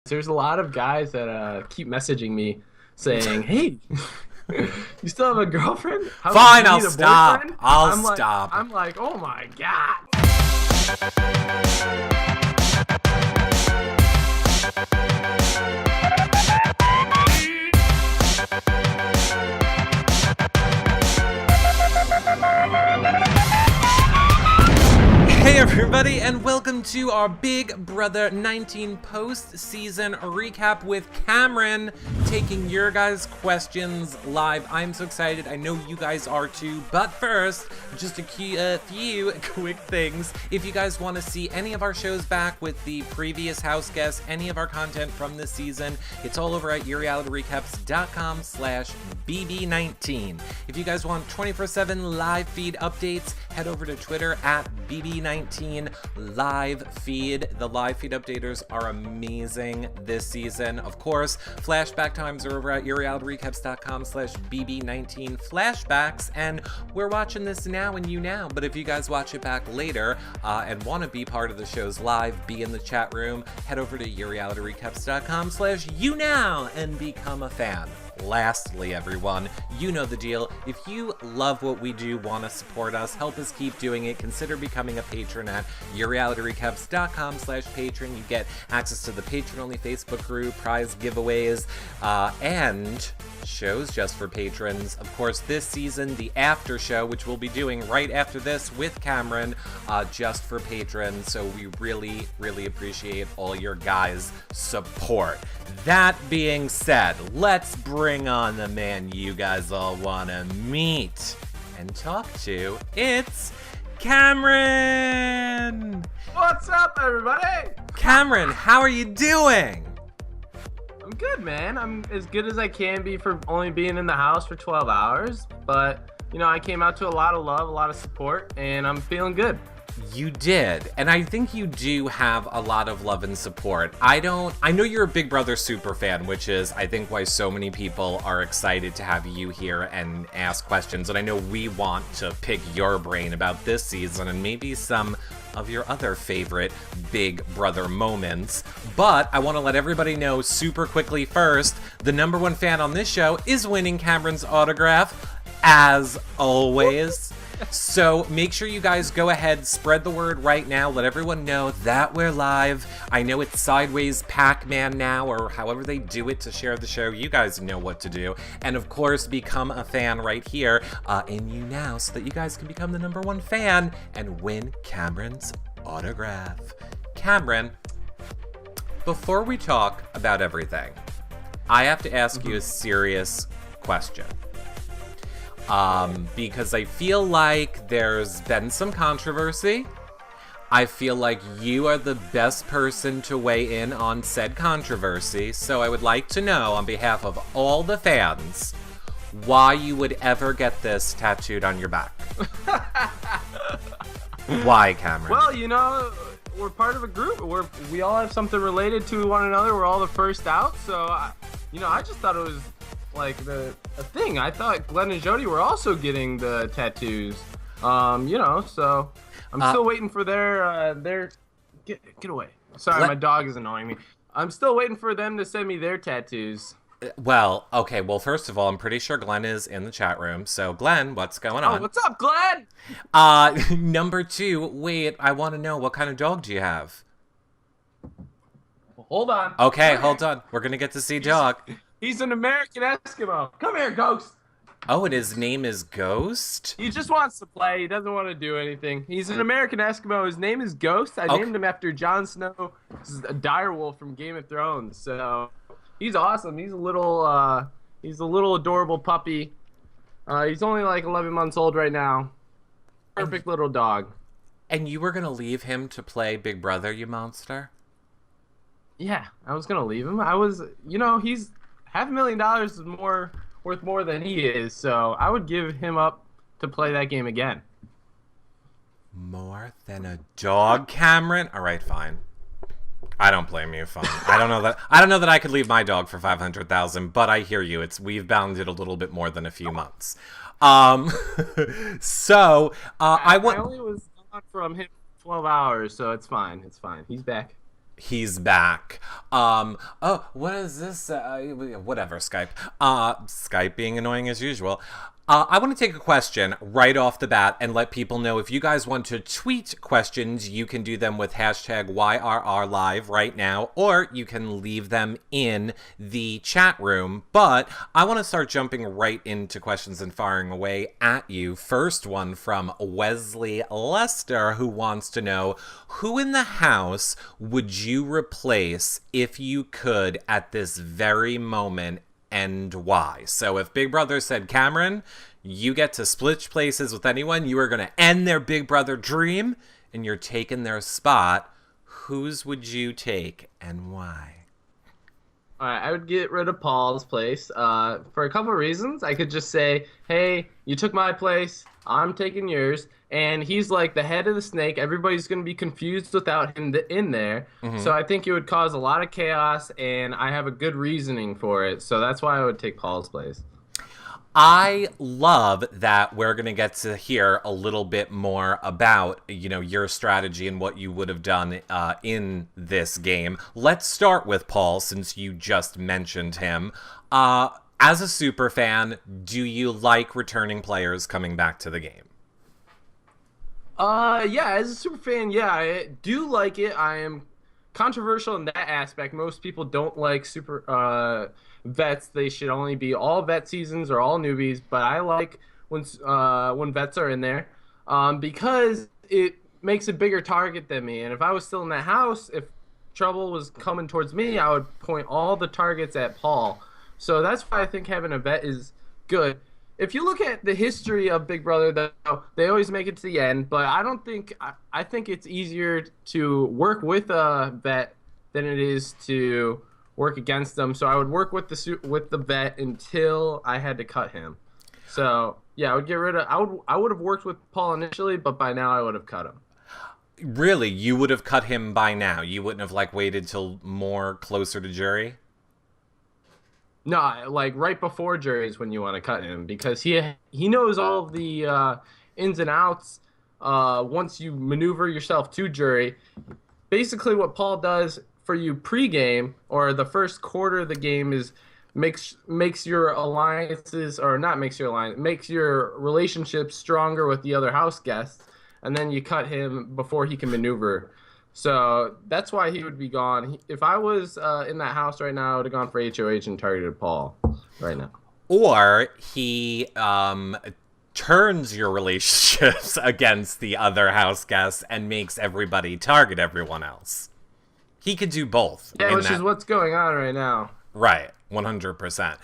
There's a lot of guys that keep messaging me saying, "Hey, you still have a girlfriend? Do Fine, you I'll need a stop. boyfriend?" I'll I'm like, stop. I'm like, oh my God. Hey everybody, and welcome to our Big Brother 19 post-season recap with Cameron taking your guys' questions live. I'm so excited. I know you guys are too. But first, just a few quick things. If you guys want to see any of our shows back with the previous house guests, any of our content from this season, it's all over at yourrealityrecaps.com/bb19. If you guys want 24/7 live feed updates, head over to Twitter at bb19 live feed. The live feed updaters are amazing this season. Of course, flashback times are over at yourrealityrecaps.com/bb19 flashbacks, and we're watching this now and you now. But if you guys watch it back later and want to be part of the show's live, be in the chat room, head over to yourrealityrecaps.com/you now and become a fan. Lastly, everyone, you know the deal. If you love what we do, want to support us, help us keep doing it, consider becoming a patron at yourrealityrecaps.com/patron. You get access to the patron-only Facebook group, prize giveaways, and shows just for patrons. Of course, this season, the after show, which we'll be doing right after this with Cameron, just for patrons. So we really, really appreciate all your guys' support. That being said, let's bring on the man you guys all want to meet and talk to. It's Cameron! What's up, everybody? Cameron, how are you doing? I'm good, man. I'm as good as I can be for only being in the house for 12 hours. But, you know, I came out to a lot of love, a lot of support, and I'm feeling good. You did, and I think you do have a lot of love and support. I know you're a Big Brother super fan, which is, I think, why so many people are excited to have you here and ask questions. And I know we want to pick your brain about this season and maybe some of your other favorite Big Brother moments. But I want to let everybody know super quickly first, the #1 fan on this show is winning Cameron's autograph, as always. So make sure you guys go ahead, spread the word right now, let everyone know that we're live. I know it's Sideways Pac-Man now, or however they do it to share the show. You guys know what to do. And of course, become a fan right here in you now so that you guys can become the #1 fan and win Cameron's autograph. Cameron, before we talk about everything, I have to ask you a serious question. Because I feel like there's been some controversy. I feel like you are the best person to weigh in on said controversy, so I would like to know, on behalf of all the fans, why you would ever get this tattooed on your back. Why, Cameron? Well, you know, we're part of a group. We all have something related to one another. We're all the first out, so, I just thought it was like a thing. I thought Glenn and Jody were also getting the tattoos. So I'm still waiting for their get away. Sorry, my dog is annoying me. I'm still waiting for them to send me their tattoos. Well, okay, well, first of all, I'm pretty sure Glenn is in the chat room. So, Glenn, what's going on? Oh, what's up, Glenn? #2, wait, I want to know, what kind of dog do you have? Hold on. Okay, hold on. We're going to get to see dog. He's an American Eskimo. Come here, Ghost. Oh, and his name is Ghost? He just wants to play. He doesn't want to do anything. He's an American Eskimo. His name is Ghost. I named him after Jon Snow, a direwolf from Game of Thrones. So he's awesome. He's a little adorable puppy. He's only like 11 months old right now. Perfect little dog. And you were going to leave him to play Big Brother, you monster? Yeah, I was going to leave him. He's $500,000 is worth more than he is, so I would give him up to play that game again. More than a dog, Cameron? All right, fine. I don't blame you. Fine. I don't know that I could leave my dog for $500,000, but I hear you. We've bounded a little bit more than a few months. I only was gone from him 12 hours, so it's fine. It's fine. He's back. He's back. Oh, what is this? Whatever, Skype. Skype being annoying as usual. I want to take a question right off the bat and let people know if you guys want to tweet questions, you can do them with hashtag YRRLive right now, or you can leave them in the chat room. But I want to start jumping right into questions and firing away at you. First one from Wesley Lester, who wants to know, who in the house would you replace if you could at this very moment, and why? So if Big Brother said, Cameron, you get to split places with anyone, you are going to end their Big Brother dream, and you're taking their spot, whose would you take and why? All right, I would get rid of Paul's place for a couple of reasons. I could just say, hey, you took my place, I'm taking yours. And he's like the head of the snake. Everybody's going to be confused without him in there. Mm-hmm. So I think it would cause a lot of chaos, and I have a good reasoning for it. So that's why I would take Paul's place. I love that we're going to get to hear a little bit more about, your strategy and what you would have done in this game. Let's start with Paul, since you just mentioned him. As a super fan, do you like returning players coming back to the game? Yeah, as a super fan, yeah, I do like it. I am controversial in that aspect. Most people don't like super vets. They should only be all vet seasons or all newbies, but I like when vets are in there because it makes a bigger target than me. And if I was still in that house, if trouble was coming towards me, I would point all the targets at Paul. So that's why I think having a vet is good. If you look at the history of Big Brother, though, they always make it to the end, but I think it's easier to work with a vet than it is to work against them. So I would work with the vet until I had to cut him. So yeah, I would get rid of. I would have worked with Paul initially, but by now I would have cut him. Really, you would have cut him by now? You wouldn't have waited till more closer to jury? No, right before jury is when you want to cut him, because he knows all of the ins and outs. Once you maneuver yourself to jury, basically what Paul does for you pregame or the first quarter of the game is makes your alliances, or not makes your alliance, makes your relationships stronger with the other house guests, and then you cut him before he can maneuver. So that's why he would be gone. If I was in that house right now, I would have gone for HOH and targeted Paul right now. Or he turns your relationships against the other house guests and makes everybody target everyone else. He could do both. Yeah, which is what's going on right now. Right, 100%.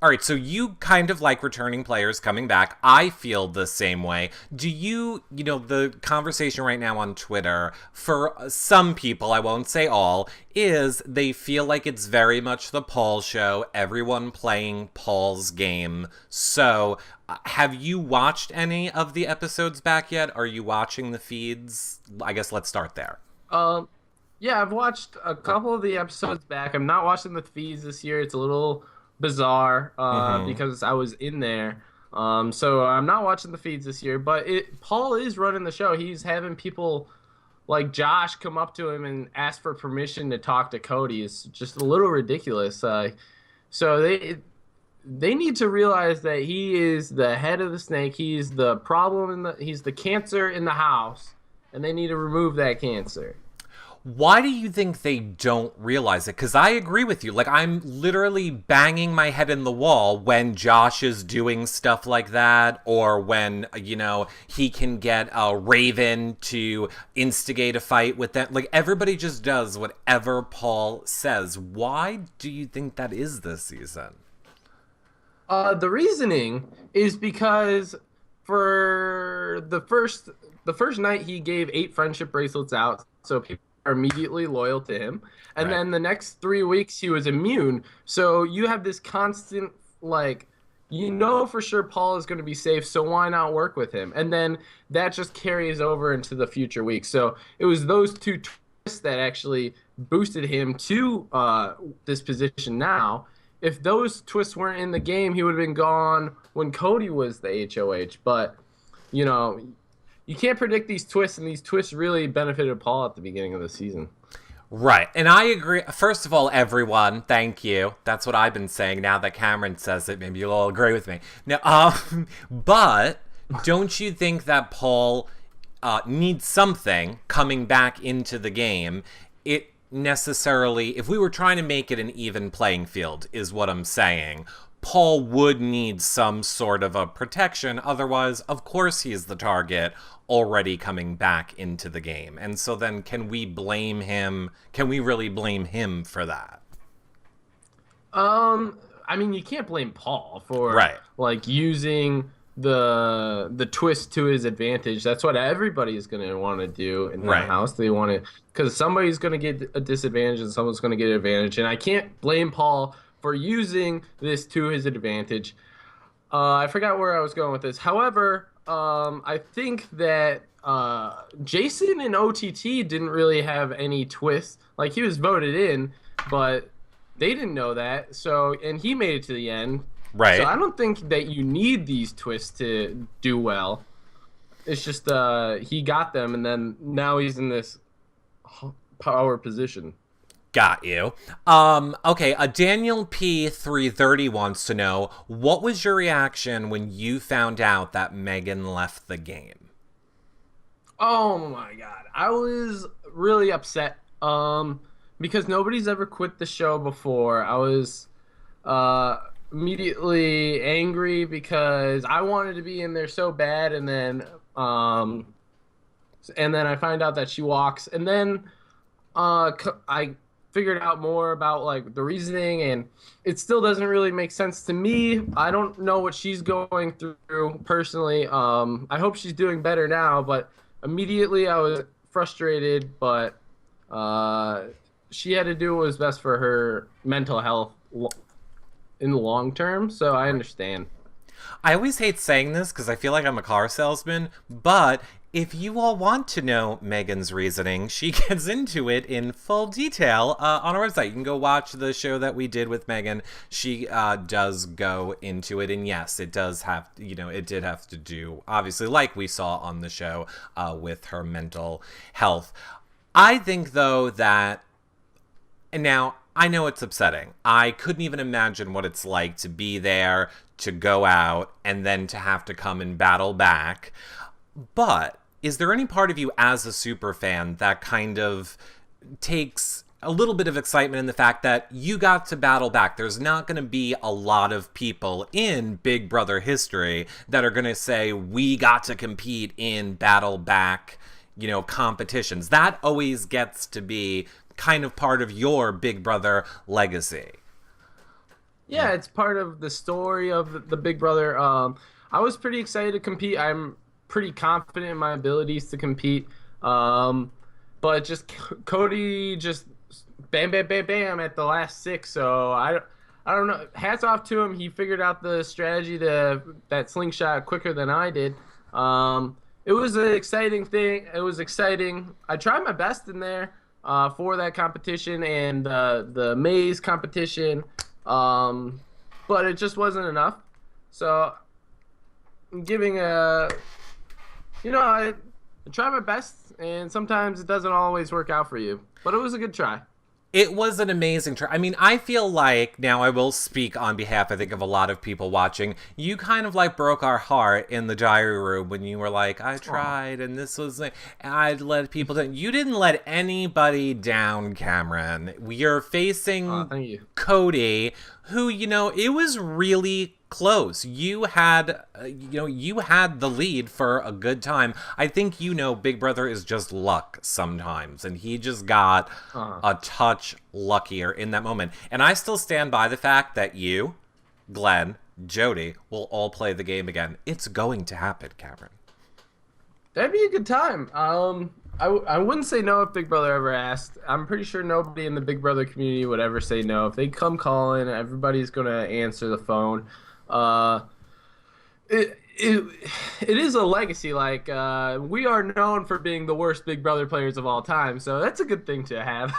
All right, so you kind of like returning players coming back. I feel the same way. Do you the conversation right now on Twitter, for some people, I won't say all, is they feel like it's very much the Paul show, everyone playing Paul's game. So, have you watched any of the episodes back yet? Are you watching the feeds? I guess let's start there. Yeah, I've watched a couple of the episodes back. I'm not watching the feeds this year. It's a little bizarre because I was in there. So I'm not watching the feeds this year, but Paul is running the show. He's having people like Josh come up to him and ask for permission to talk to Cody. It's just a little ridiculous. So they need to realize that he is the head of the snake. He's the problem he's the cancer in the house, and they need to remove that cancer. Why do you think they don't realize it? Because I agree with you. I'm literally banging my head in the wall when Josh is doing stuff like that, or when, he can get a Raven to instigate a fight with them. Everybody just does whatever Paul says. Why do you think that is this season? The reasoning is because for the first night he gave 8 friendship bracelets out, so people are immediately loyal to him, and then the next 3 weeks he was immune. So you have this constant for sure Paul is going to be safe, so why not work with him? And then that just carries over into the future weeks. So it was those two twists that actually boosted him to this position now. If those twists weren't in the game, he would have been gone when Cody was the HOH. But you can't predict these twists, and these twists really benefited Paul at the beginning of the season. Right. And I agree. First of all, everyone, thank you. That's what I've been saying. Now that Cameron says it, maybe you'll all agree with me. Now, but don't you think that Paul needs something coming back into the game? It necessarily, if we were trying to make it an even playing field, is what I'm saying. Paul would need some sort of a protection. Otherwise, of course, he's the target already coming back into the game. And so then can we blame him? Can we really blame him for that? I mean, you can't blame Paul for like using the twist to his advantage. That's what everybody is going to want to do in that house. They want to, because somebody's going to get a disadvantage and someone's going to get an advantage. And I can't blame Paul for using this to his advantage. I forgot where I was going with this. However, I think that Jason and OTT didn't really have any twists. Like, he was voted in, but they didn't know that. So, and he made it to the end. Right. So I don't think that you need these twists to do well. It's just he got them, and then now he's in this power position. Got you. Okay, Daniel P330 wants to know, what was your reaction when you found out that Megan left the game? Oh my god. I was really upset. Because nobody's ever quit the show before. I was immediately angry because I wanted to be in there so bad, and then I find out that she walks, and then I figured out more about like the reasoning, and it still doesn't really make sense to me. I don't know what she's going through personally. I hope she's doing better now, but immediately I was frustrated, but she had to do what was best for her mental health in the long term, so I understand. I always hate saying this because I feel like I'm a car salesman, but if you all want to know Megan's reasoning, she gets into it in full detail on our website. You can go watch the show that we did with Megan. She does go into it, and yes, it does have, it did have to do, obviously, like we saw on the show, with her mental health. I think, though, that, and now, I know it's upsetting. I couldn't even imagine what it's like to be there, to go out, and then to have to come and battle back. But is there any part of you as a super fan that kind of takes a little bit of excitement in the fact that you got to battle back? There's not going to be a lot of people in Big Brother history that are going to say, we got to compete in battle back, competitions. That always gets to be kind of part of your Big Brother legacy. Yeah, it's part of the story of the Big Brother. I was pretty excited to compete. I'm pretty confident in my abilities to compete. But just Cody just bam, bam, bam, bam at the last 6. So I don't know. Hats off to him. He figured out the strategy that slingshot quicker than I did. It was an exciting thing. It was exciting. I tried my best in there for that competition and the maze competition. But it just wasn't enough. So I'm giving I try my best, and sometimes it doesn't always work out for you. But it was a good try. It was an amazing try. I mean, I feel like, now I will speak on behalf, I think, of a lot of people watching, you kind of like broke our heart in the diary room when you were like, I tried, and this was, I'd let people down. You didn't let anybody down, Cameron. You're facing thank you. Cody, who, it was really close. You had the lead for a good time. I think Big Brother is just luck sometimes, and he just got a touch luckier in that moment. And I still stand by the fact that you, Glenn, Jody will all play the game again. It's going to happen, Cameron. That'd be a good time. I wouldn't say no if Big Brother ever asked. I'm pretty sure nobody in the Big Brother community would ever say no. If they come calling, everybody's gonna answer the phone. It is a legacy. Like, we are known for being the worst Big Brother players of all time, so that's a good thing to have.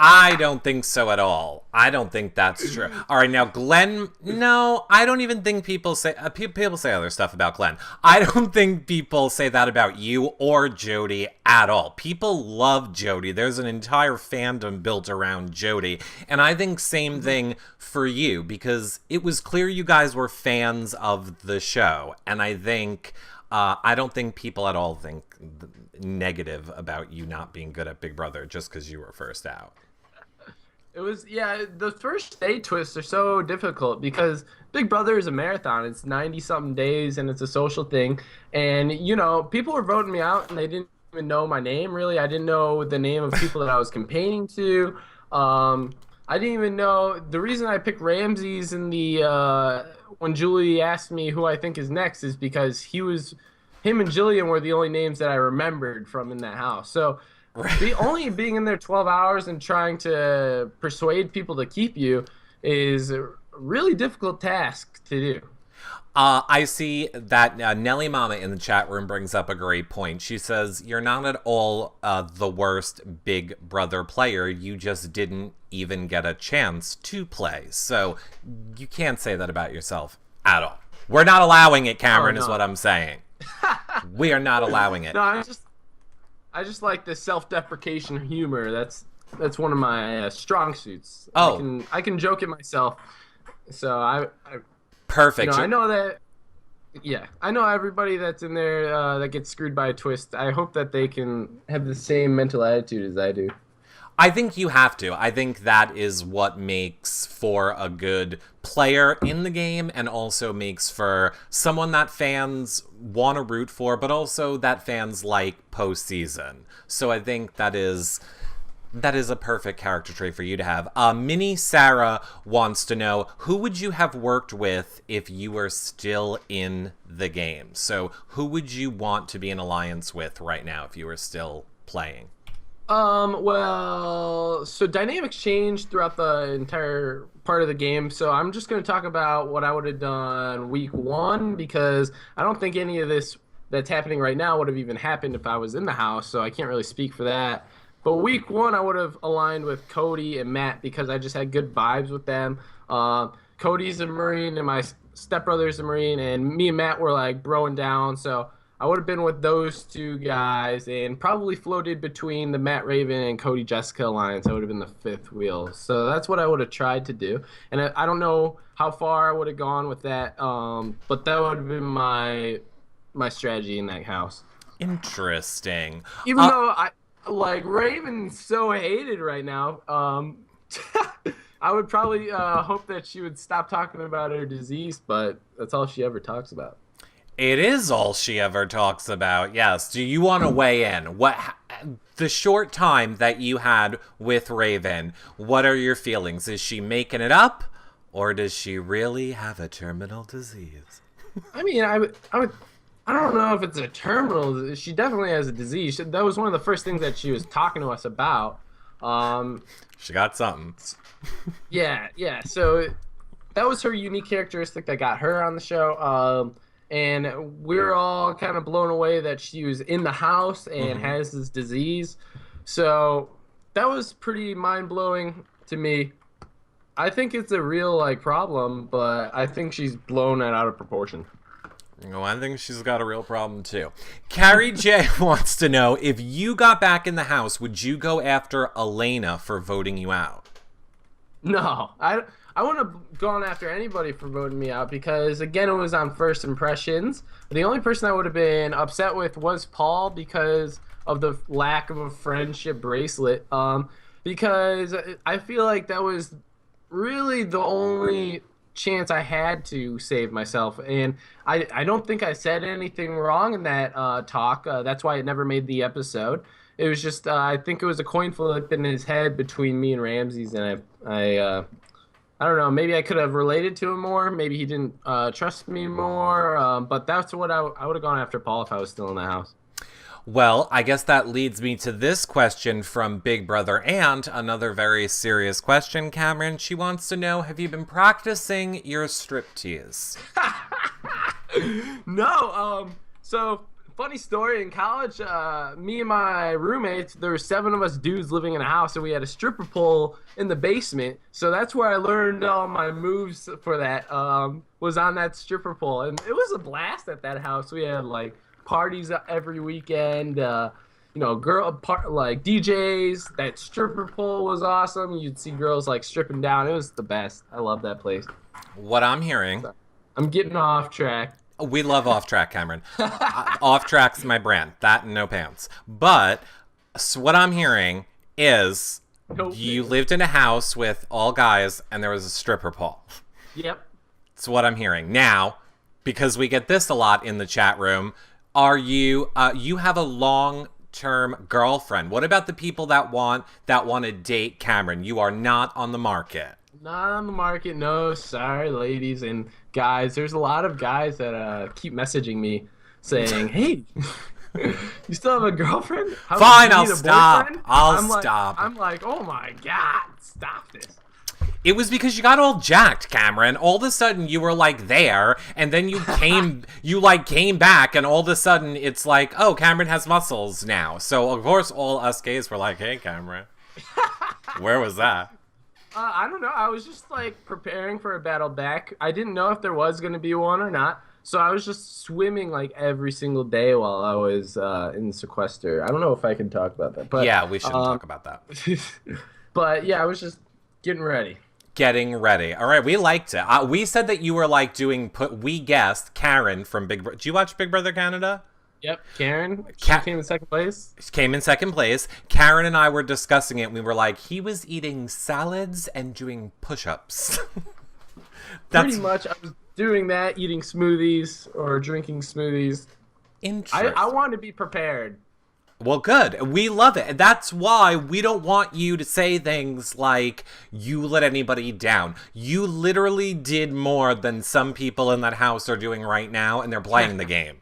I don't think so at all. I don't think that's true. All right, now Glenn, no, I don't even think people say people say other stuff about Glenn. I don't think people say that about you or Jody at all. People love Jody. There's an entire fandom built around Jody, and I think same thing for you because it was clear you guys were fans of the show, and I think I don't think people at all think negative about you not being good at Big Brother just because you were first out. It was, yeah, the first day twists are so difficult because Big Brother is a marathon. It's 90-something days, and it's a social thing. And, you know, people were voting me out, and they didn't even know my name, really. I didn't know the name of people that I was campaigning to. I didn't even know. The reason I picked Ramses in the when Julie asked me who I think is next is because him and Jillian were the only names that I remembered from in that house. So only being in there 12 hours and trying to persuade people to keep you is a really difficult task to do. I see that Nelly Mama in the chat room brings up a great point. She says, you're not at all the worst Big Brother player. You just didn't even get a chance to play. So you can't say that about yourself at all. We're not allowing it, Cameron, is what I'm saying. We are not allowing it. No, I just like the self-deprecation humor. That's one of my strong suits. Oh, I can joke at myself. So I perfect. You know, I know that. Yeah, I know everybody that's in there that gets screwed by a twist. I hope that they can have the same mental attitude as I do. I think you have to. I think that is what makes for a good player in the game and also makes for someone that fans want to root for, but also that fans like postseason. So I think that is a perfect character trait for you to have. Minnie Sarah wants to know, who would you have worked with if you were still in the game? So who would you want to be in alliance with right now if you were still playing? Well, so dynamics changed throughout the entire part of the game, so I'm just going to talk about what I would have done week 1, because I don't think any of this that's happening right now would have even happened if I was in the house, so I can't really speak for that. But week 1, I would have aligned with Cody and Matt because I just had good vibes with them. Cody's a Marine, and my stepbrother's a Marine, and me and Matt were like broing down, so I would have been with those two guys and probably floated between the Matt Raven and Cody Jessica alliance. I would have been the fifth wheel. So that's what I would have tried to do. And I don't know how far I would have gone with that, but that would have been my strategy in that house. Interesting. Even though Raven's so hated right now, I would probably hope that she would stop talking about her disease, but that's all she ever talks about. It is all she ever talks about, yes. Do you want to weigh in? The short time that you had with Raven, what are your feelings? Is she making it up, or does she really have a terminal disease? I mean, I don't know if it's a terminal. She definitely has a disease. That was one of the first things that she was talking to us about. She got something. Yeah. So that was her unique characteristic that got her on the show. And we're all kind of blown away that she was in the house and has this disease. So that was pretty mind-blowing to me. I think it's a real problem, but I think she's blown it out of proportion. Well, I think she's got a real problem, too. Carrie J wants to know, if you got back in the house, would you go after Elena for voting you out? No, I wouldn't have gone after anybody for voting me out because, again, it was on first impressions. The only person I would have been upset with was Paul because of the lack of a friendship bracelet. Because I feel like that was really the only chance I had to save myself. And I don't think I said anything wrong in that talk. That's why it never made the episode. It was just, I think it was a coin flip in his head between me and Ramses, and I don't know, maybe I could have related to him more. Maybe he didn't trust me more. But that's what I would have gone after Paul if I was still in the house. Well, I guess that leads me to this question from Big Brother Ant, another very serious question, Cameron. She wants to know, have you been practicing your striptease? No. So funny story. In college, me and my roommates, there were 7 of us dudes living in a house, and we had a stripper pole in the basement. So that's where I learned all my moves for that. Was on that stripper pole, and it was a blast at that house. We had like parties every weekend. Like DJs. That stripper pole was awesome. You'd see girls like stripping down. It was the best. I love that place. What I'm hearing. So, I'm getting off track. We love off track, Cameron. Off track's my brand. That and no pants. But so what I'm hearing is you lived in a house with all guys and there was a stripper pole. Yep. That's what I'm hearing. Now, because we get this a lot in the chat room, are you you have a long-term girlfriend? What about the people that want to date Cameron? You are not on the market. Not on the market, no. Sorry, ladies and guys. There's a lot of guys that keep messaging me saying, "Hey, you still have a girlfriend?" Fine, I'll stop. I'll stop. I'm like, oh my God, stop this. It was because you got all jacked, Cameron. All of a sudden you were like there, and then you came back, and all of a sudden it's like, oh, Cameron has muscles now. So of course all us gays were like, hey, Cameron, where was that? I don't know. I was just like preparing for a battle back. I didn't know if there was going to be one or not. So I was just swimming like every single day while I was in sequester. I don't know if I can talk about that. But yeah, we shouldn't talk about that. But yeah, I was just getting ready. Getting ready. All right, we liked it. We said that you were like we guessed Karen from Big Brother. Do you watch Big Brother Canada? Yep, Karen. She came in second place. She came in second place. Karen and I were discussing it, and we were like, he was eating salads and doing push-ups. Pretty much, I was doing that, eating smoothies or drinking smoothies. Interesting. I wanted to be prepared. Well, good. We love it. And that's why we don't want you to say things like you let anybody down. You literally did more than some people in that house are doing right now, and they're playing the game.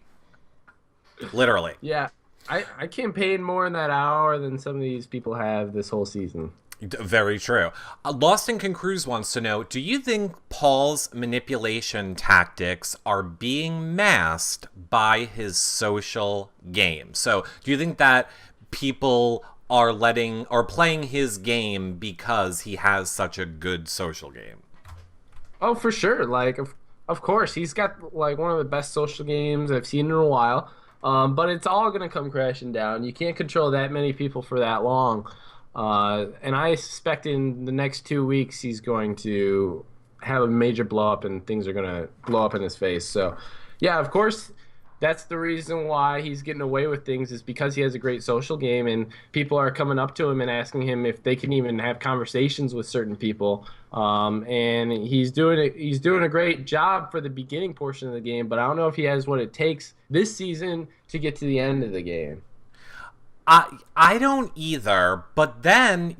Literally. Yeah. I campaigned more in that hour than some of these people have this whole season. Very true. Lost in Cruise wants to know, do you think Paul's manipulation tactics are being masked by his social game? So do you think that people are playing his game because he has such a good social game? Oh, for sure. Like, of course, he's got like one of the best social games I've seen in a while. But it's all going to come crashing down. You can't control that many people for that long. And I suspect in the next 2 weeks he's going to have a major blow up and things are going to blow up in his face. So, yeah, of course, that's the reason why he's getting away with things is because he has a great social game and people are coming up to him and asking him if they can even have conversations with certain people. And he's doing a great job for the beginning portion of the game, but I don't know if he has what it takes this season to get to the end of the game. I don't either, but then,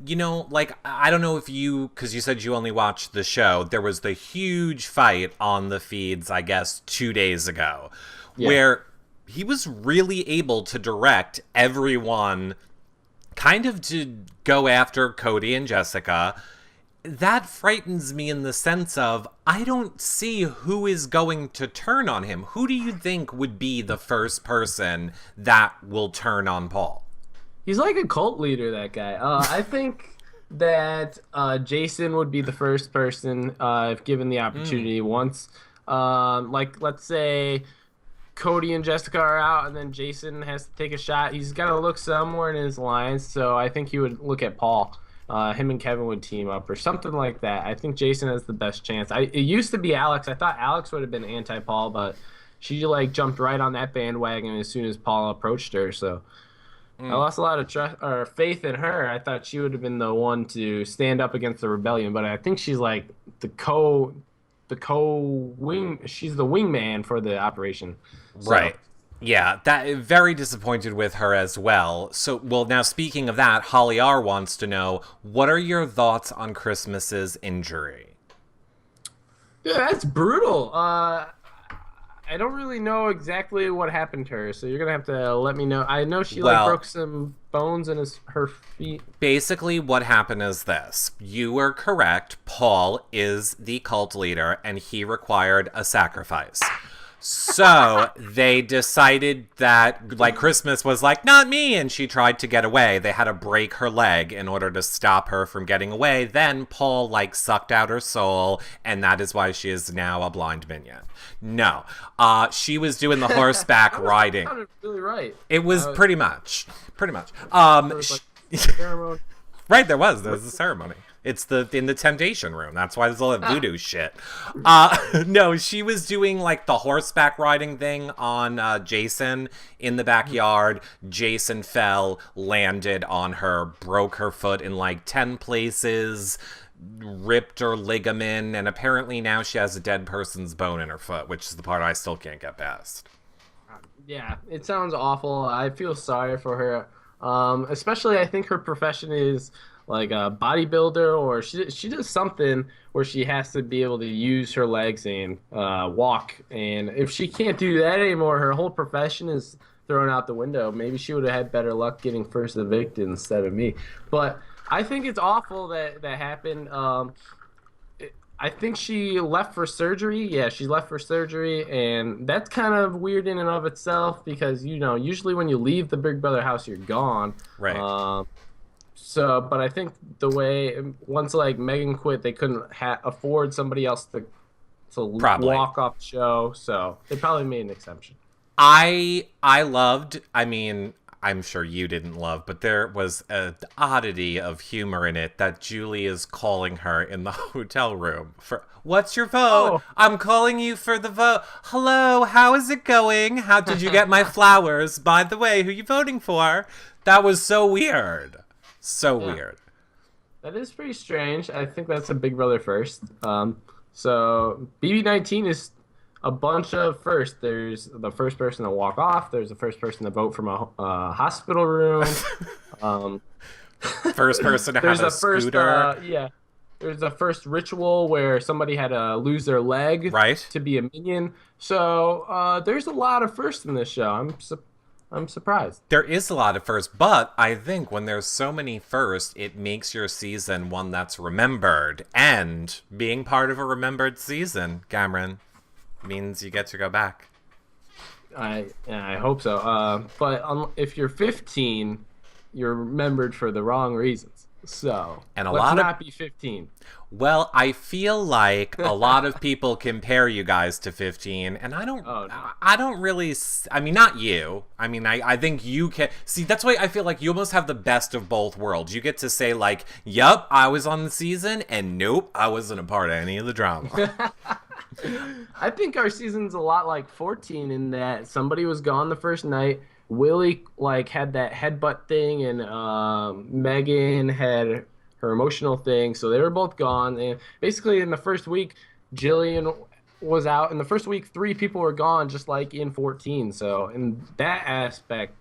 I don't know if because you said you only watched the show, there was the huge fight on the feeds, I guess, 2 days ago, where he was really able to direct everyone kind of to go after Cody and Jessica. That frightens me in the sense of, I don't see who is going to turn on him. Who do you think would be the first person that will turn on Paul? He's like a cult leader, that guy. I think that Jason would be the first person if given the opportunity once. Let's say Cody and Jessica are out and then Jason has to take a shot. He's got to look somewhere in his lines, so I think he would look at Paul. Him and Kevin would team up or something like that. I think Jason has the best chance. It used to be Alex. I thought Alex would have been anti-Paul, but she jumped right on that bandwagon as soon as Paul approached her, so... I lost a lot of trust or faith in her. I thought she would have been the one to stand up against the rebellion, but I think she's like the co-wing. She's the wingman for the operation. So. Right. Yeah, that very disappointed with her as well. So, well, now speaking of that, Holly R wants to know, what are your thoughts on Christmas's injury? Yeah, that's brutal. I don't really know exactly what happened to her, so you're going to have to let me know. I know she broke some bones in her feet. Basically, what happened is this. You were correct. Paul is the cult leader, and he required a sacrifice. So they decided that, like, Christmas was like, not me, and she tried to get away. They had to break her leg in order to stop her from getting away. Then Paul, like, sucked out her soul, and that is why she is now a blind minion. No. She was doing the horseback riding. That sounded really right. It was pretty much. Pretty much. There was, like, ceremony. Right, there was a ceremony. It's in the temptation room. That's why there's all that voodoo shit. No, she was doing like the horseback riding thing on Jason in the backyard. Jason fell, landed on her, broke her foot in like 10 places, ripped her ligament, and apparently now she has a dead person's bone in her foot, which is the part I still can't get past. Yeah, it sounds awful. I feel sorry for her. Especially I think her profession is like a bodybuilder, or she does something where she has to be able to use her legs and walk. And if she can't do that anymore, her whole profession is thrown out the window. Maybe she would have had better luck getting first evicted instead of me. But I think it's awful that happened. I think she left for surgery. Yeah, she left for surgery, and that's kind of weird in and of itself because, you know, usually when you leave the Big Brother house, you're gone. Right. But I think the way once like Megan quit, they couldn't afford somebody else to walk off the show, so they probably made an exception. I loved. I mean, I'm sure you didn't love, but there was an oddity of humor in it that Julie is calling her in the hotel room for, what's your vote? Oh. I'm calling you for the vote. Hello, how is it going? How did you get my flowers? By the way, who are you voting for? That was so weird. So weird. That is pretty strange. I think that's a Big Brother first. So BB19 is a bunch of firsts. There's the first person to walk off. There's the first person to vote from a hospital room. First person to have a scooter. There's the first ritual where somebody had to lose their leg to be a minion. So there's a lot of firsts in this show. I'm surprised. There is a lot of firsts, but I think when there's so many firsts, it makes your season one that's remembered. And being part of a remembered season, Cameron, means you get to go back. I hope so. But if you're 15, you're remembered for the wrong reasons. So let's not be 15. Well, I feel like a lot of people compare you guys to 15, and I don't really. I mean, not you. I mean, I think you can see. That's why I feel like you almost have the best of both worlds. You get to say like, "Yup, I was on the season," and "Nope, I wasn't a part of any of the drama." I think our season's a lot like 14 in that somebody was gone the first night. Willie like had that headbutt thing, and Megan had her emotional thing, so they were both gone. And basically, in the first week, Jillian was out. In the first week, 3 people were gone, just like in 14. So in that aspect,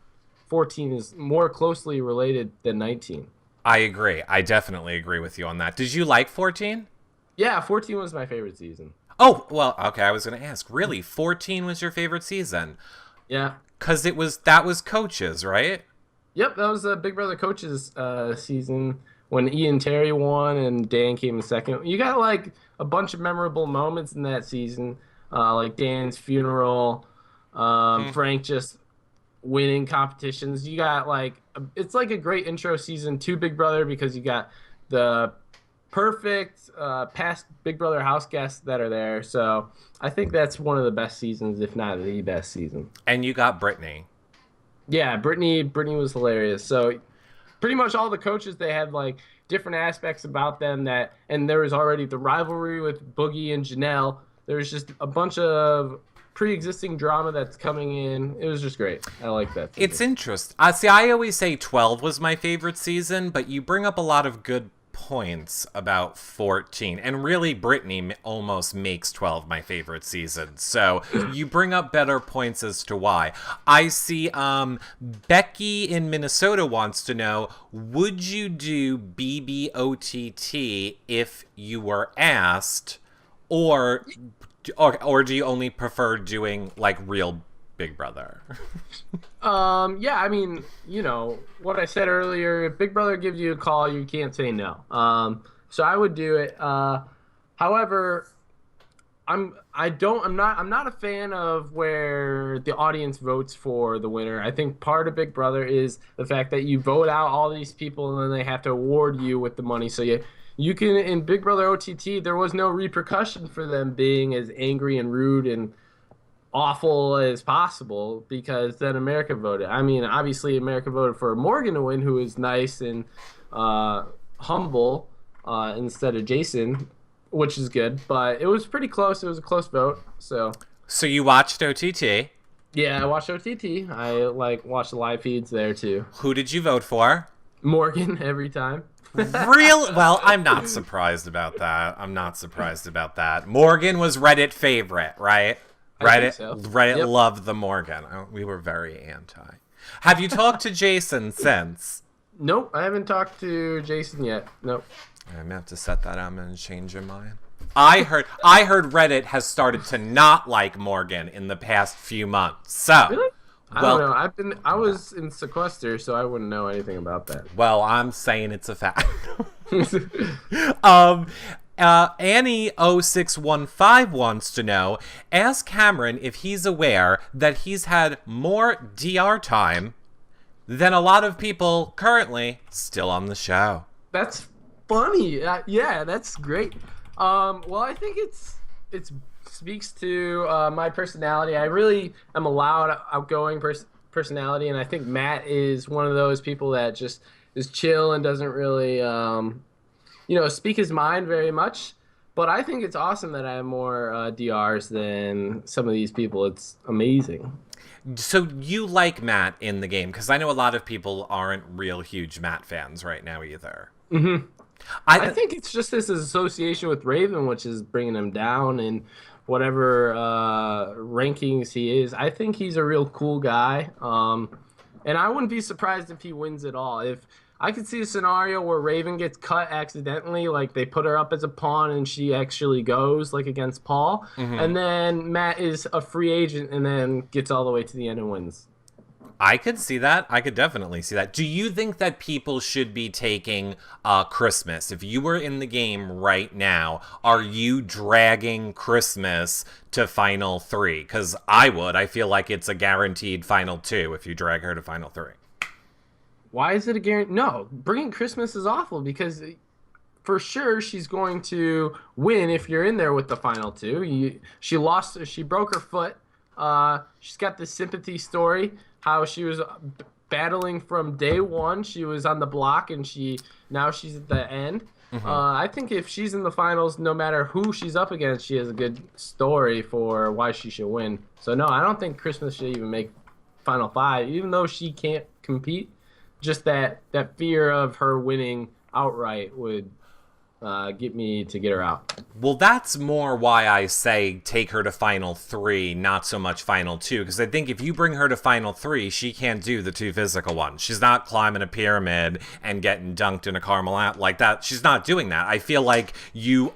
14 is more closely related than 19. I agree. I definitely agree with you on that. Did you like 14? Yeah, 14 was my favorite season. Oh, well, okay, I was going to ask. Really? 14 was your favorite season? Yeah. Because that was Coaches, right? Yep, that was Big Brother Coaches season when Ian Terry won and Dan came in second. You got like a bunch of memorable moments in that season, like Dan's funeral, Frank just winning competitions. You got like it's like a great intro season to Big Brother because you got the perfect past Big Brother house guests that are there. So I think that's one of the best seasons, if not the best season. And you got Brittany. Yeah, Brittany was hilarious. So pretty much all the coaches, they had like different aspects about them and there was already the rivalry with Boogie and Janelle. There was just a bunch of pre-existing drama that's coming in. It was just great. I like that. It's interesting. See, I always say 12 was my favorite season, but you bring up a lot of good points about 14, and really Brittany almost makes 12 my favorite season, so you bring up better points as to why. I see Becky in Minnesota wants to know, would you do BBOTT if you were asked, or do you only prefer doing like real Big Brother? Yeah, I mean, you know, what I said earlier, if Big Brother gives you a call, you can't say no. So I would do it. However, I'm not a fan of where the audience votes for the winner. I think part of Big Brother is the fact that you vote out all these people and then they have to award you with the money. So you can, in Big Brother OTT, there was no repercussion for them being as angry and rude and awful as possible because then America voted. I mean, obviously America voted for Morgan to win, who is nice and humble instead of Jason, which is good. But it was pretty close. It was a close vote. So you watched OTT. Yeah, I watched OTT. I watched the live feeds there too. Who did you vote for? Morgan every time. Real? Well, I'm not surprised about that. Morgan was Reddit favorite, right? Reddit loved the Morgan. We were very anti. Have you talked to Jason since? Nope, I haven't talked to Jason yet. Nope. I'm gonna have to set that up and change your mind. I heard Reddit has started to not like Morgan in the past few months. So really? I don't know. I was in sequester, so I wouldn't know anything about that. Well, I'm saying it's a fact. Annie0615 wants to know, ask Cameron if he's aware that he's had more DR time than a lot of people currently still on the show. That's funny. Yeah, that's great. Well, I think it speaks to my personality. I really am a loud, outgoing personality, and I think Matt is one of those people that just is chill and doesn't really, speak his mind very much. But I think it's awesome that I have more DRs than some of these people. It's amazing. So you like Matt in the game? Because I know a lot of people aren't real huge Matt fans right now either. Mm-hmm. I think it's just his association with Raven, which is bringing him down in whatever rankings he is. I think he's a real cool guy. And I wouldn't be surprised if he wins it all. If I could see a scenario where Raven gets cut accidentally, like they put her up as a pawn and she actually goes, like against Paul, and then Matt is a free agent and then gets all the way to the end and wins. I could see that. I could definitely see that. Do you think that people should be taking Christmas? If you were in the game right now, are you dragging Christmas to Final 3? Because I would. I feel like it's a guaranteed Final 2 if you drag her to Final 3. Why is it a guarantee? No, bringing Christmas is awful because for sure she's going to win if you're in there with the Final 2. She broke her foot. She's got this sympathy story, how she was battling from day one. She was on the block and now she's at the end. I think if she's in the finals, no matter who she's up against, she has a good story for why she should win. So no, I don't think Christmas should even make Final 5, even though she can't compete. Just that fear of her winning outright would get me to get her out. Well, that's more why I say take her to Final 3, not so much Final 2, because I think if you bring her to Final 3, she can't do the 2 physical ones. She's not climbing a pyramid and getting dunked in a caramel like that. She's not doing that. I feel like she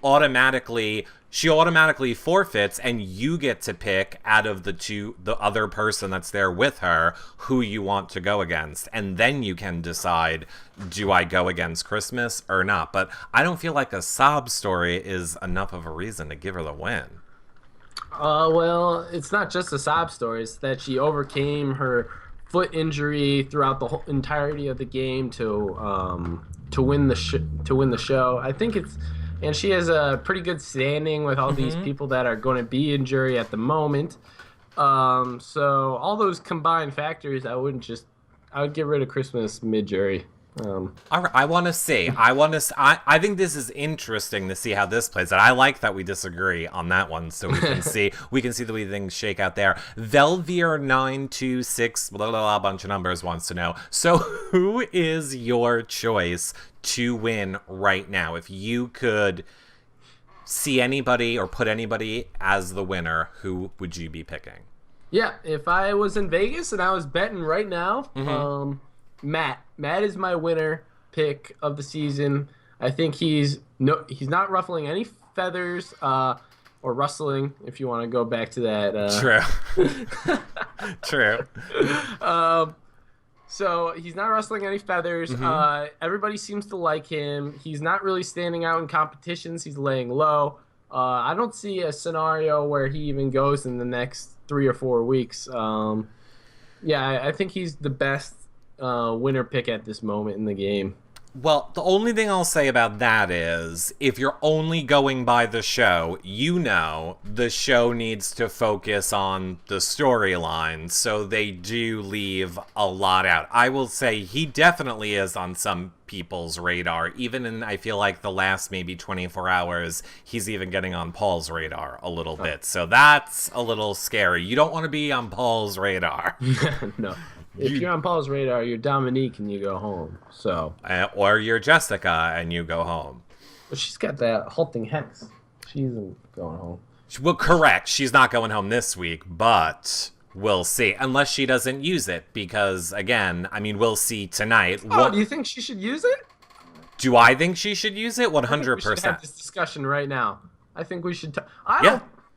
automatically forfeits, and you get to pick out of the other person that's there with her who you want to go against, and then you can decide, do I go against Christmas or not? But I don't feel like a sob story is enough of a reason to give her the win. Well, it's not just a sob story. It's that she overcame her foot injury throughout the whole entirety of the game to win the show. I think and she has a pretty good standing with all these people that are going to be in jury at the moment. So all those combined factors, I would get rid of Christmas mid-jury. All right, I want to see. I think this is interesting to see how this plays out. I like that we disagree on that one, so we can see the way things shake out there. Velvier926, blah, blah, blah, a bunch of numbers wants to know. So who is your choice to win right now? If you could see anybody or put anybody as the winner, who would you be picking? Yeah, if I was in Vegas and I was betting right now, Matt is my winner pick of the season. I think he's not ruffling any feathers or rustling, if you want to go back to that. True. So he's not rustling any feathers. Everybody seems to like him. He's not really standing out in competitions. He's laying low. I don't see a scenario where he even goes in the next 3 or 4 weeks. Yeah, I think he's the best winner pick at this moment in the game. Well, the only thing I'll say about that is, if you're only going by the show, the show needs to focus on the storyline, so they do leave a lot out. I will say he definitely is on some people's radar. Even in, I feel like, the last maybe 24 hours, he's even getting on Paul's radar a little bit. So that's a little scary. You don't want to be on Paul's radar. No. If you're on Paul's radar, you're Dominique and you go home. So, or you're Jessica and you go home. But she's got that halting hex. She isn't going home. Well, correct. She's not going home this week, but we'll see. Unless she doesn't use it, because, again, I mean, we'll see tonight. Do you think she should use it? Do I think she should use it? 100%. We should have this discussion right now. I think we should.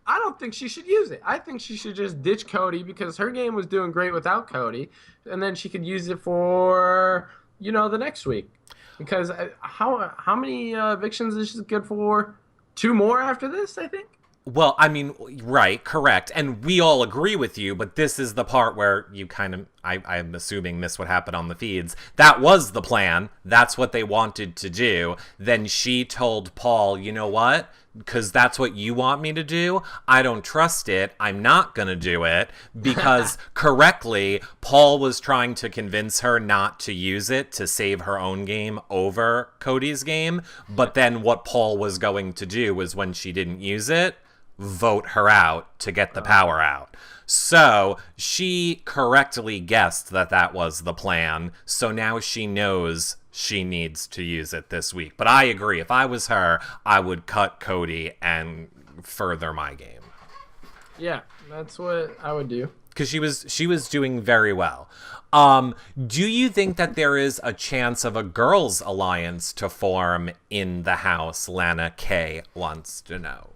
I don't think she should use it. I think she should just ditch Cody because her game was doing great without Cody, and then she could use it for the next week. Because how many evictions is she good for? 2 more after this, I think. Well, I mean, right, correct. And we all agree with you, but this is the part where you kind of, I'm assuming, missed what happened on the feeds. That was the plan. That's what they wanted to do. Then she told Paul, you know what? Because that's what you want me to do. I don't trust it. I'm not going to do it. Because correctly, Paul was trying to convince her not to use it to save her own game over Cody's game. But then what Paul was going to do was, when she didn't use it, vote her out to get the power out. So she correctly guessed that that was the plan. So now she knows she needs to use it this week. But I agree. If I was her, I would cut Cody and further my game. Yeah, that's what I would do. Because she was doing very well. Do you think that there is a chance of a girls' alliance to form in the house? Lana K wants to know.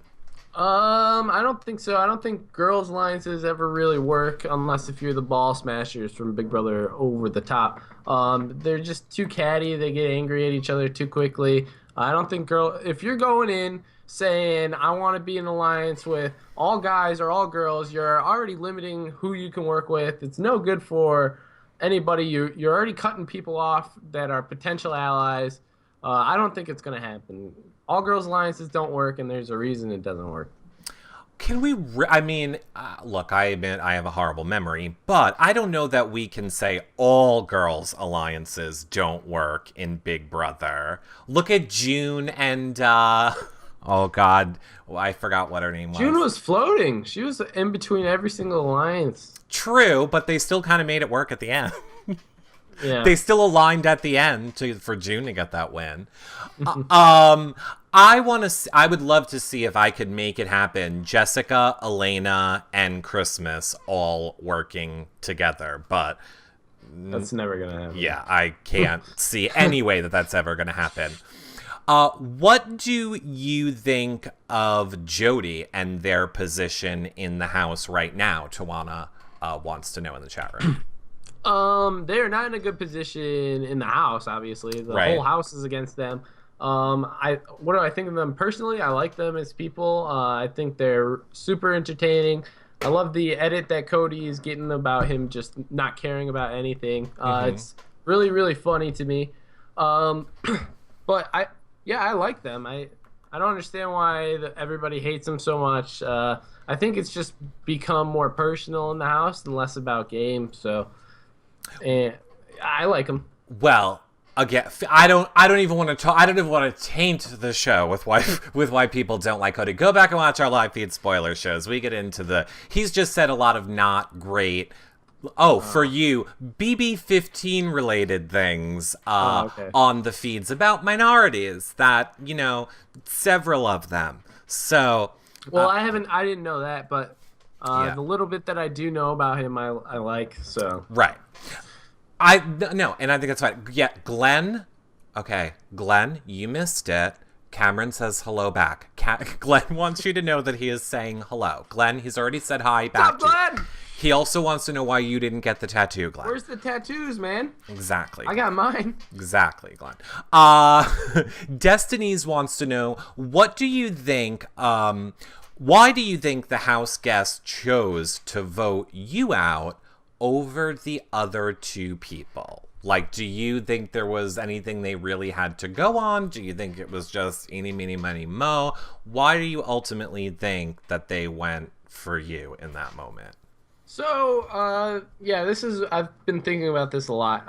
I don't think so. I don't think girls' alliances ever really work unless if you're the ball smashers from Big Brother Over the Top. They're just too catty. They get angry at each other too quickly. I don't think if you're going in saying I want to be in an alliance with all guys or all girls, you're already limiting who you can work with. It's no good for anybody. You're already cutting people off that are potential allies. I don't think it's going to happen. All girls alliances don't work, and there's a reason it doesn't work. Can we, look, I admit I have a horrible memory, but I don't know that we can say all girls alliances don't work in Big Brother. Look at June and, oh God, I forgot what her name was. June was floating. She was in between every single alliance. True, but they still kind of made it work at the end. Yeah. They still aligned at the end for June to get that win. I would love to see if I could make it happen. Jessica, Elena, and Christmas all working together, but that's never gonna happen. Yeah, I can't see any way that that's ever gonna happen. What do you think of Jody and their position in the house right now? Tawana wants to know in the chat room. They're not in a good position in the house, obviously. The whole house is against them. What do I think of them personally? I like them as people. I think they're super entertaining. I love the edit that Cody is getting about him just not caring about anything. It's really, really funny to me. But I like them. I don't understand why everybody hates them so much. I think it's just become more personal in the house and less about game. So, and I like them. Well, again, I don't even want to talk. I don't even want to taint the show with why people don't like Cody. Go back and watch our live feed spoiler shows. We get into he's just said a lot of not great. For you, BB15 related things on the feeds about minorities that, several of them. So, well, I didn't know that, but the little bit that I do know about him, I like, so. Right. No, and I think that's fine. Yeah, Glenn. Okay, Glenn, you missed it. Cameron says hello back. Glenn wants you to know that he is saying hello. Glenn, he's already said hi back. What's up, Glenn? He also wants to know why you didn't get the tattoo, Glenn. Where's the tattoos, man? Exactly. I got mine. Exactly, Glenn. Destinies wants to know, what do you think, why do you think the house guests chose to vote you out over the other two people? Like, do you think there was anything they really had to go on? Do you think it was just eeny, meeny, miny, mo? Why do you ultimately think that they went for you in that moment? So, yeah, I've been thinking about this a lot.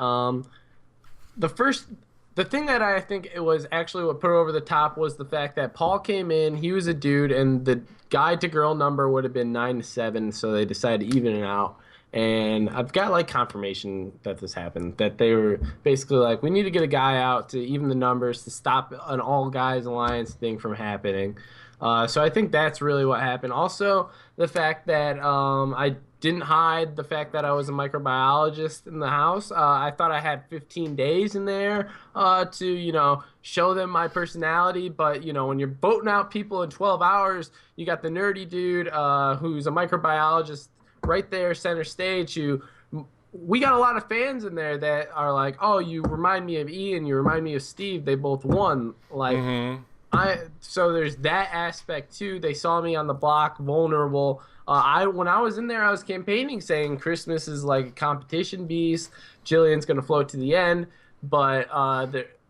The thing that I think it was actually what put it over the top was the fact that Paul came in, he was a dude, and the guy to girl number would have been 9-7, so they decided to even it out. And I've got like confirmation that this happened, that they were basically like, we need to get a guy out to even the numbers to stop an all guys alliance thing from happening. So I think that's really what happened. Also, the fact that I didn't hide the fact that I was a microbiologist in the house. I thought I had 15 days in there to, show them my personality. But, when you're voting out people in 12 hours, you got the nerdy dude who's a microbiologist right there, center stage. We got a lot of fans in there that are like, oh, you remind me of Ian, you remind me of Steve. They both won. Like, so there's that aspect too. They saw me on the block, vulnerable. When I was in there, I was campaigning saying Christmas is like a competition beast. Jillian's gonna float to the end, but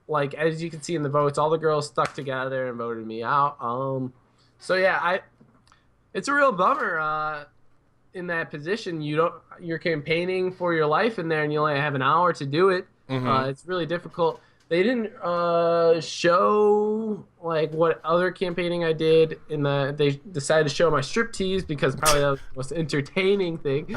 like as you can see in the votes, all the girls stuck together and voted me out. So yeah, it's a real bummer. In that position, you're campaigning for your life in there, and you only have an hour to do it. It's really difficult. They didn't show like what other campaigning I did they decided to show my striptease because probably that was the most entertaining thing.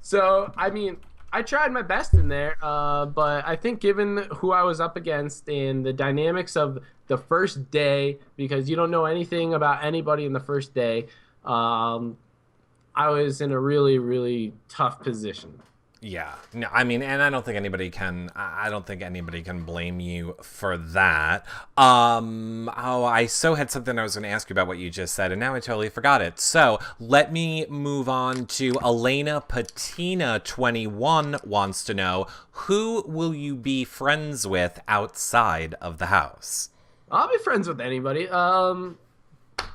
So I mean, I tried my best in there, but I think given who I was up against and the dynamics of the first day, because you don't know anything about anybody in the first day, I was in a really, really tough position. Yeah. No, I mean, and I don't think anybody can blame you for that. I had something I was going to ask you about what you just said, and now I totally forgot it. So let me move on to Elena Patina 21 wants to know, who will you be friends with outside of the house? I'll be friends with anybody.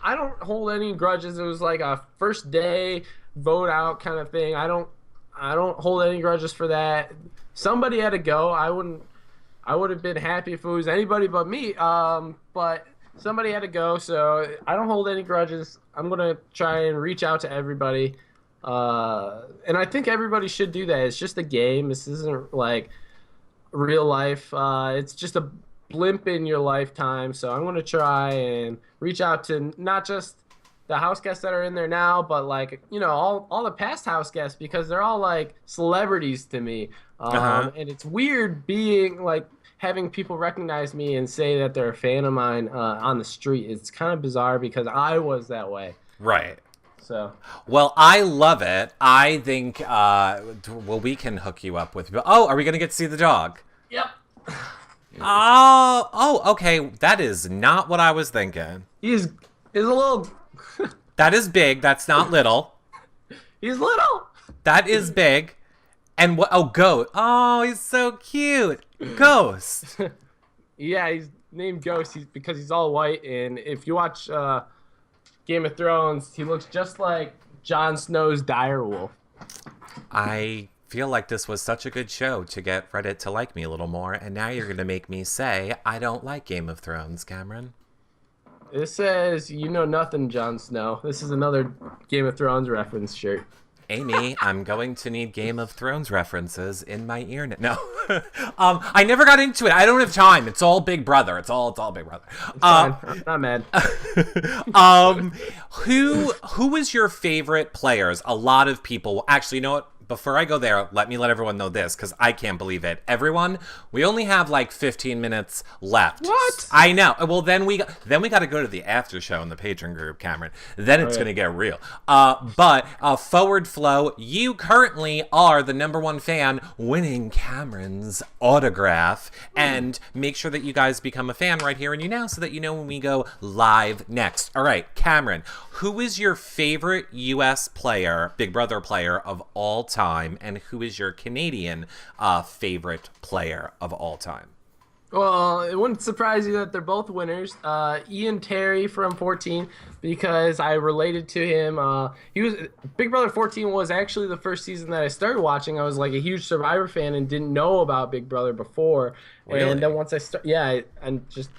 I don't hold any grudges. It was like a first day vote out kind of thing. I don't hold any grudges for that. Somebody had to go. I would have been happy if it was anybody but me. But somebody had to go, so I don't hold any grudges. I'm gonna try and reach out to everybody. And I think everybody should do that. It's just a game. This isn't like real life. It's just a blimp in your lifetime. So I'm gonna try and reach out to not just the house guests that are in there now, but like, all the past house guests, because they're all like celebrities to me. And it's weird being like having people recognize me and say that they're a fan of mine on the street. It's kind of bizarre because I was that way. Right. So. Well, I love it. I think, we can hook you up with. Oh, are we going to get to see the dog? Yep. Oh, okay. That is not what I was thinking. He's a little. That is big. That's not little. He's little. That is big. And what? Oh, Ghost. Oh, he's so cute. Ghost. Yeah, he's named Ghost because he's all white. And if you watch Game of Thrones, he looks just like Jon Snow's direwolf. I feel like this was such a good show to get Reddit to like me a little more. And now you're going to make me say I don't like Game of Thrones, Cameron. This says, you know nothing, Jon Snow. This is another Game of Thrones reference shirt. Amy, I'm going to need Game of Thrones references in my ear. No. I never got into it. I don't have time. It's all Big Brother. It's all Big Brother. I'm not mad. Who is your favorite players? A lot of people. Actually, you know what? before I go there, let everyone know this, because I can't believe it. Everyone, we only have like 15 minutes left. What? I know. Well, then we got to go to the after show in the patron group, Cameron. Then it's going to get real. But Forward Flow, you currently are the #1 fan winning Cameron's autograph. And make sure that you guys become a fan right here and you now so that you know when we go live next. All right, Cameron, who is your favorite U.S. player, Big Brother player of all time, and who is your Canadian favorite player of all time? Well, it wouldn't surprise you that they're both winners. Ian Terry from 14, because I related to him. He was Big Brother 14 was actually the first season that I started watching. I was like a huge Survivor fan and didn't know about Big Brother before. Really? And then once I and just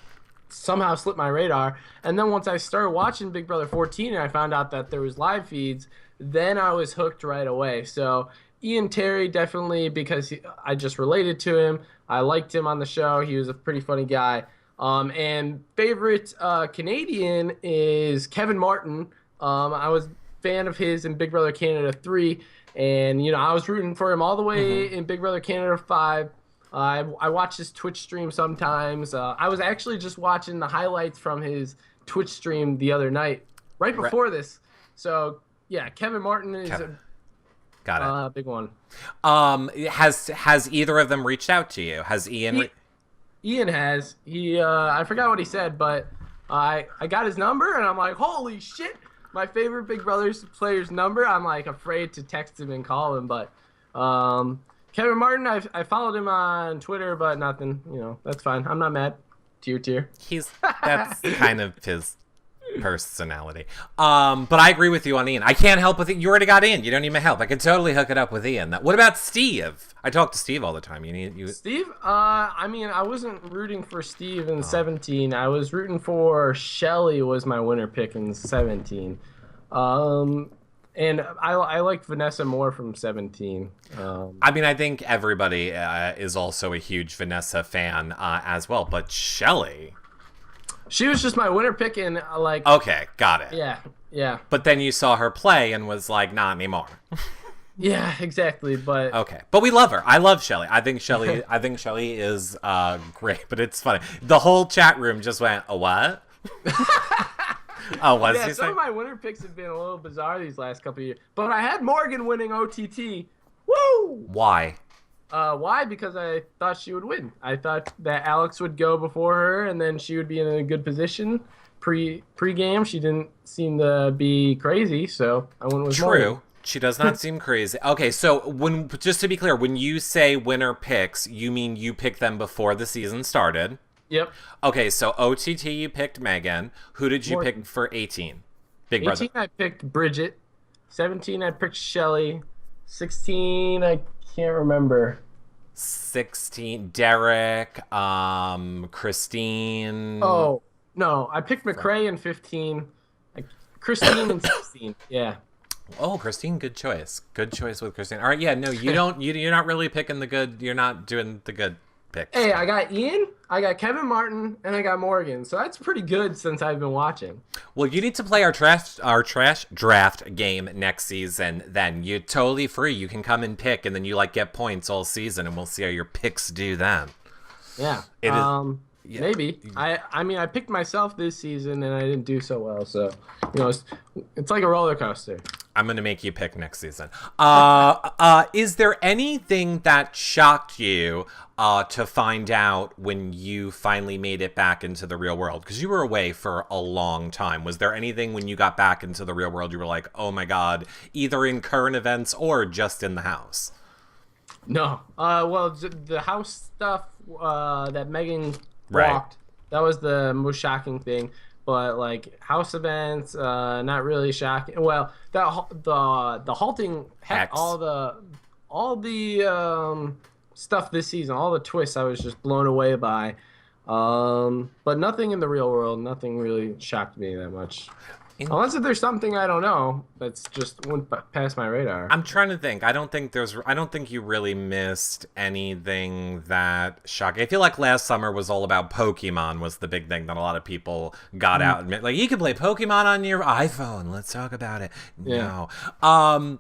somehow slipped my radar. And then once I started watching Big Brother 14 and I found out that there was live feeds, then I was hooked right away. So Ian Terry, definitely, because I just related to him. I liked him on the show. He was a pretty funny guy. And favorite Canadian is Kevin Martin. I was a fan of his in Big Brother Canada 3. And, I was rooting for him all the way in Big Brother Canada 5. I watch his Twitch stream sometimes. I was actually just watching the highlights from his Twitch stream the other night, right before this. So, yeah, Kevin Martin is Got it. a big one. Has either of them reached out to you? Has Ian? Ian has. I forgot what he said, but I got his number, and I'm like, holy shit, my favorite Big Brother player's number. I'm like afraid to text him and call him, but Kevin Martin, I followed him on Twitter, but nothing. That's fine. I'm not mad. Tier. That's kind of his personality. But I agree with you on Ian. I can't help with it. You already got Ian. You don't need my help. I could totally hook it up with Ian. What about Steve? I talk to Steve all the time. Steve? I wasn't rooting for Steve in 17. I was rooting for Shelly was my winner pick in 17. And I liked Vanessa more from 17. I think everybody is also a huge Vanessa fan as well, but Shelly... She was just my winner pick, and Okay, got it. Yeah. But then you saw her play and was like, not anymore. Yeah, exactly. But okay, but we love her. I love Shelly. I think Shelly is great. But it's funny. The whole chat room just went, "A what?" Some of my winner picks have been a little bizarre these last couple of years. But I had Morgan winning OTT. Woo! Why? Why? Because I thought she would win. I thought that Alex would go before her, and then she would be in a good position. Pre-game, she didn't seem to be crazy, so I went with Morgan. True. She does not seem crazy. Okay, so just to be clear, when you say winner picks, you mean you pick them before the season started? Yep. Okay, so OTT, you picked Megan. Who did you pick for 18? Big Brother. 18, I picked Bridget. 17, I picked Shelly. 16, I can't remember. 16, Derek, Christine. Oh, no, I picked McCrae in 15. Christine in 16, yeah. Oh, Christine, good choice. Good choice with Christine. All right, yeah, no, you don't. You're not really picking the good. You're not doing the good picks. Hey, I got Ian, I got Kevin Martin, and I got Morgan. So that's pretty good since I've been watching. Well, you need to play our trash draft game next season. Then you're totally free. You can come and pick, and then you get points all season, and we'll see how your picks do then. Yeah. Yeah. Maybe. I picked myself this season and I didn't do so well. So, it's like a roller coaster. I'm going to make you pick next season. Is there anything that shocked you to find out when you finally made it back into the real world? Because you were away for a long time. Was there anything when you got back into the real world you were like, oh my God, either in current events or just in the house? No. Well, the house stuff that Megan walked, right. That was the most shocking thing. But house events, not really shocking. Well, the halting, all the stuff this season, all the twists, I was just blown away by. But nothing in the real world, nothing really shocked me that much. Unless if there's something I don't know that's just went past my radar. I'm trying to think. I don't think you really missed anything that shocking. I feel like last summer was all about Pokemon was the big thing that a lot of people got out. You can play Pokemon on your iPhone. Let's talk about it. Yeah. No.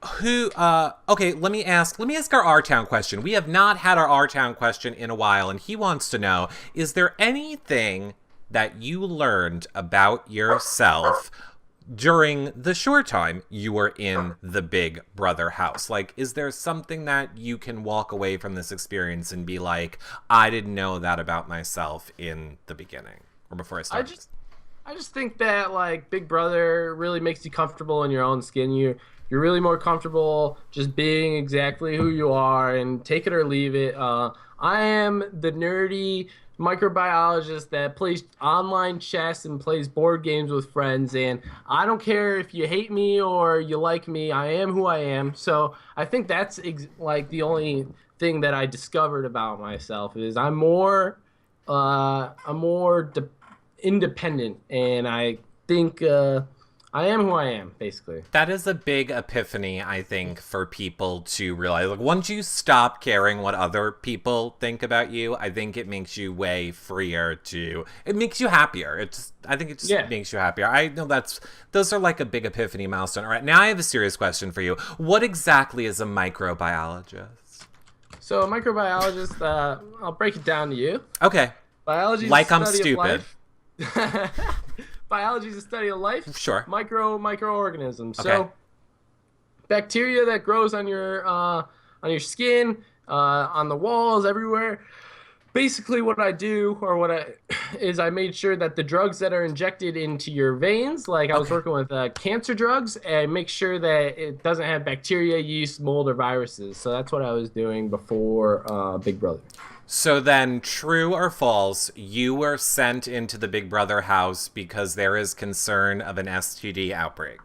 Okay, let me ask our R-Town question. We have not had our R-Town question in a while, and he wants to know, is there anything that you learned about yourself during the short time you were in the Big Brother house? Like, is there something that you can walk away from this experience and be like, I didn't know that about myself in the beginning or before I started? I just think that like Big Brother really makes you comfortable in your own skin. You're really more comfortable just being exactly who you are and take it or leave it. I am the nerdy microbiologist that plays online chess and plays board games with friends, and I don't care if you hate me or you like me. I am who I am. So I think that's like the only thing that I discovered about myself is I'm more independent, and I think I am who I am, basically. That is a big epiphany, I think, for people to realize. Like, once you stop caring what other people think about you, I think it makes you way freer to. It makes you happier. I think it just makes you happier. I know those are like a big epiphany milestone. All right, now I have a serious question for you. What exactly is a microbiologist? So, a microbiologist, I'll break it down to you. Okay. Biology is like the I'm study of stupid. life. Biology is the study of life. Sure. Microorganisms. Okay. So bacteria that grows on your skin, on the walls, everywhere. Basically, what I do, is I made sure that the drugs that are injected into your veins, like I was working with cancer drugs, and make sure that it doesn't have bacteria, yeast, mold, or viruses. So that's what I was doing before Big Brother. So then, true or false, you were sent into the Big Brother house because there is concern of an STD outbreak?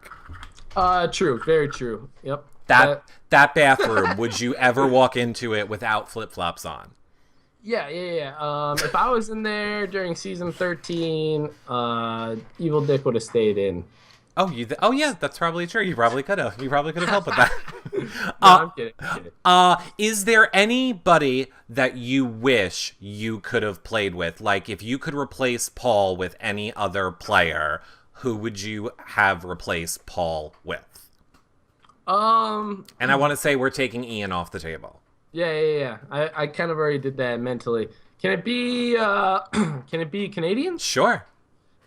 True. Very true. Yep. That bathroom, would you ever walk into it without flip-flops on? Yeah. If I was in there during season 13, Evil Dick would have stayed in. Oh, yeah, that's probably true. You probably could have. Helped with that. No, I'm kidding. Is there anybody that you wish you could have played with? Like, if you could replace Paul with any other player, who would you have replaced Paul with? And I want to say we're taking Ian off the table. Yeah. I kind of already did that mentally. Can it be Canadian? Sure.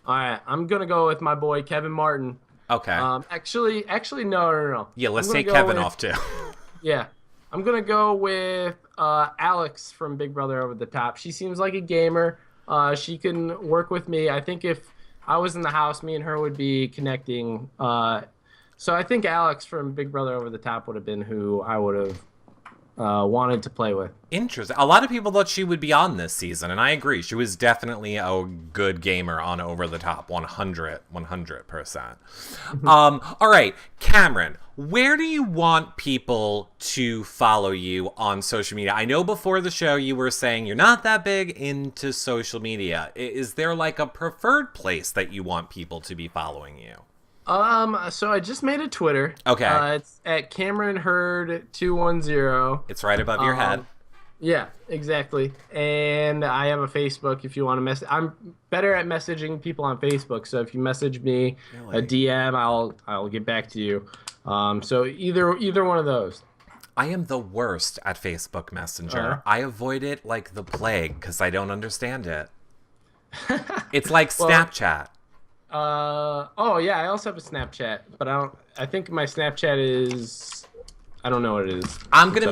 All right, I'm gonna go with my boy Kevin Martin. Okay. Actually, no. Yeah, let's take Kevin off too. Yeah, I'm gonna go with Alex from Big Brother Over the Top. She seems like a gamer. She can work with me. I think if I was in the house, me and her would be connecting. So I think Alex from Big Brother Over the Top would have been who I would have wanted to play with. Interesting. A lot of people thought she would be on this season, and I agree. She was definitely a good gamer on Over the Top, 100%. All right, Cameron, where do you want people to follow you on social media? I know before the show you were saying you're not that big into social media. Is there like a preferred place that you want people to be following you? So I just made a Twitter. Okay. It's at Cameron Hurd 210. It's right above your head. Yeah, exactly. And I have a Facebook if you want to message. I'm better at messaging people on Facebook, so if you message me a DM, I'll get back to you. So either one of those. I am the worst at Facebook Messenger. I avoid it like the plague because I don't understand it. It's like Snapchat. Oh yeah, I also have a Snapchat, but I think my Snapchat is, I don't know what it is. I'm gonna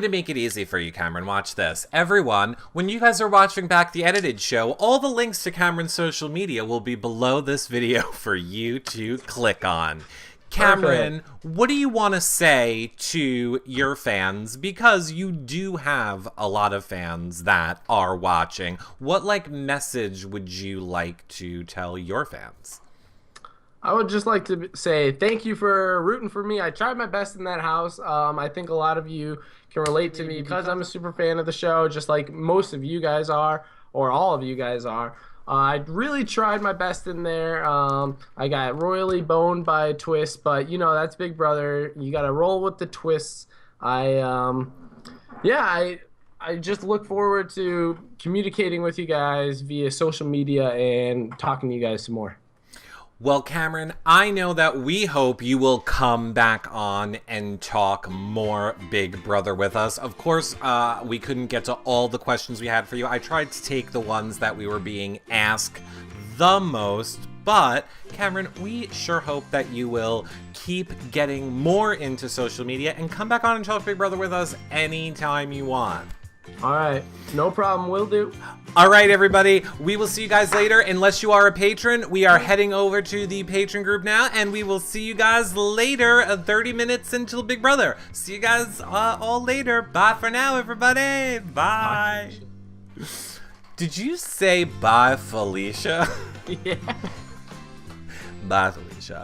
make it easy for you, Cameron. Watch this. Everyone, when you guys are watching back the edited show, all the links to Cameron's social media will be below this video for you to click on. Cameron, what do you want to say to your fans? Because you do have a lot of fans that are watching. What message would you like to tell your fans? I would just like to say thank you for rooting for me. I tried my best in that house. I think a lot of you can relate to me because I'm a super fan of the show, just like most of you guys are, or all of you guys are. I really tried my best in there. I got royally boned by a twist, but that's Big Brother. You got to roll with the twists. I just look forward to communicating with you guys via social media and talking to you guys some more. Well, Cameron, I know that we hope you will come back on and talk more Big Brother with us. Of course, we couldn't get to all the questions we had for you. I tried to take the ones that we were being asked the most, but Cameron, we sure hope that you will keep getting more into social media and come back on and talk Big Brother with us anytime you want. All right, no problem, will do. All right, everybody, we will see you guys later. Unless you are a patron, we are heading over to the patron group now, and we will see you guys later, 30 minutes until Big Brother. See you guys all later. Bye for now, everybody. Bye. Did you say bye, Felicia? Yeah. Bye, Felicia.